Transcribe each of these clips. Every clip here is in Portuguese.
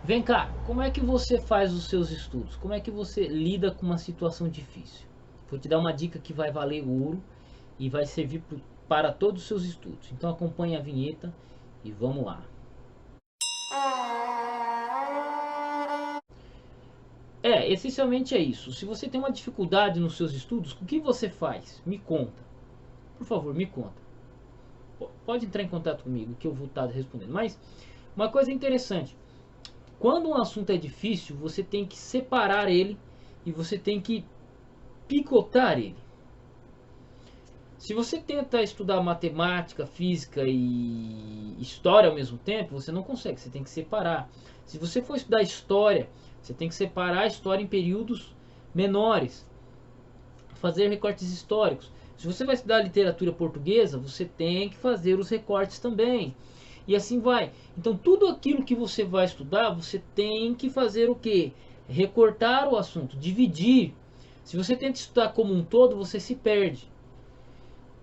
Vem cá, como é que você faz os seus estudos? Como é que você lida com uma situação difícil? Vou te dar uma dica que vai valer ouro e vai servir para todos os seus estudos. Então acompanhe a vinheta e vamos lá. Essencialmente é isso. Se você tem uma dificuldade nos seus estudos, o que você faz? Me conta. Por favor, me conta. Pode entrar em contato comigo que eu vou estar respondendo. Mas uma coisa interessante. Quando um assunto é difícil, você tem que separar ele e você tem que picotar ele. Se você tenta estudar matemática, física e história ao mesmo tempo, você não consegue, você tem que separar. Se você for estudar história, você tem que separar a história em períodos menores, fazer recortes históricos. Se você vai estudar literatura portuguesa, você tem que fazer os recortes também. E assim vai. Então tudo aquilo que você vai estudar, você tem que fazer o quê? Recortar o assunto, dividir. Se você tenta estudar como um todo, você se perde.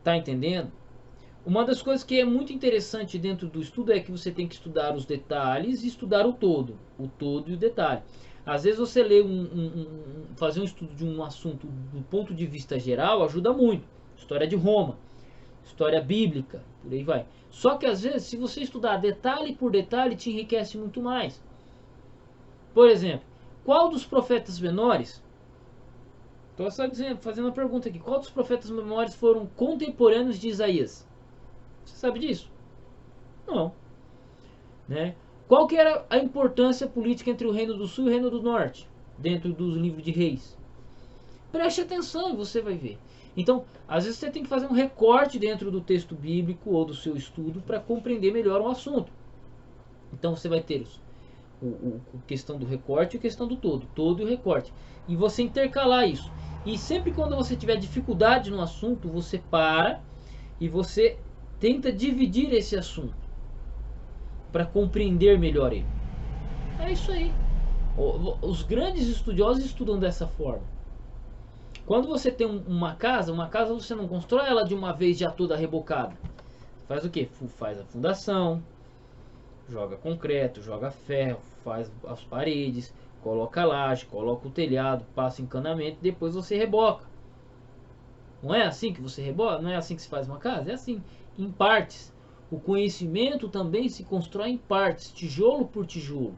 Tá entendendo? Uma das coisas que é muito interessante dentro do estudo é que você tem que estudar os detalhes e estudar o todo e o detalhe. Às vezes você lê fazer um estudo de um assunto do ponto de vista geral ajuda muito. História de Roma, história bíblica, por aí vai. Só que às vezes, se você estudar detalhe por detalhe, te enriquece muito mais. Por exemplo, qual dos profetas menores? Estou só dizendo, fazendo uma pergunta aqui. Qual dos profetas menores foram contemporâneos de Isaías? Você sabe disso? Não. Né? Qual que era a importância política entre o Reino do Sul e o Reino do Norte? Dentro dos livros de reis. Preste atenção e você vai ver. Então, às vezes você tem que fazer um recorte dentro do texto bíblico ou do seu estudo para compreender melhor um assunto. Então você vai ter a questão do recorte e a questão do todo e o recorte. E você intercalar isso. E sempre quando você tiver dificuldade no assunto, você para e você tenta dividir esse assunto para compreender melhor ele. É isso aí. Os grandes estudiosos estudam dessa forma. Quando você tem uma casa você não constrói ela de uma vez já toda rebocada. Faz o que? Faz a fundação, joga concreto, joga ferro, faz as paredes, coloca laje, coloca o telhado, passa encanamento, depois você reboca. Não é assim que você reboca? Não é assim que se faz uma casa? É assim, em partes. O conhecimento também se constrói em partes, tijolo por tijolo.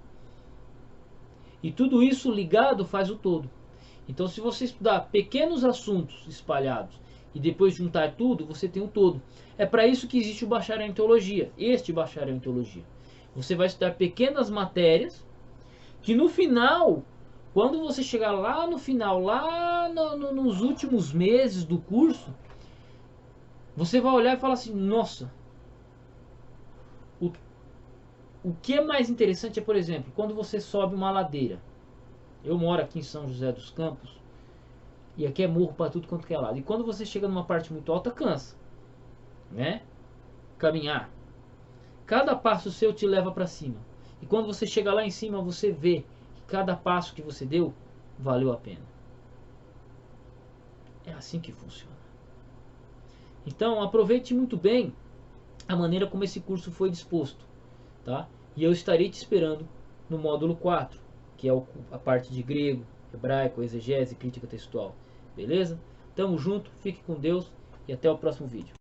E tudo isso ligado faz o todo. Então, se você estudar pequenos assuntos espalhados e depois juntar tudo, você tem um todo. É para isso que existe o bacharel em teologia, este bacharel em teologia. Você vai estudar pequenas matérias que no final, quando você chegar lá no final, lá nos últimos meses do curso, você vai olhar e falar assim: nossa, o, o que é mais interessante é, por exemplo, quando você sobe uma ladeira. Eu moro aqui em São José dos Campos e aqui é morro para tudo quanto que é lado. E quando você chega numa parte muito alta, cansa, né? Caminhar. Cada passo seu te leva para cima. E quando você chega lá em cima, você vê que cada passo que você deu valeu a pena. É assim que funciona. Então, aproveite muito bem a maneira como esse curso foi disposto, tá? E eu estarei te esperando no módulo 4, que é a parte de grego, hebraico, exegese e crítica textual. Beleza? Tamo junto, fique com Deus e até o próximo vídeo.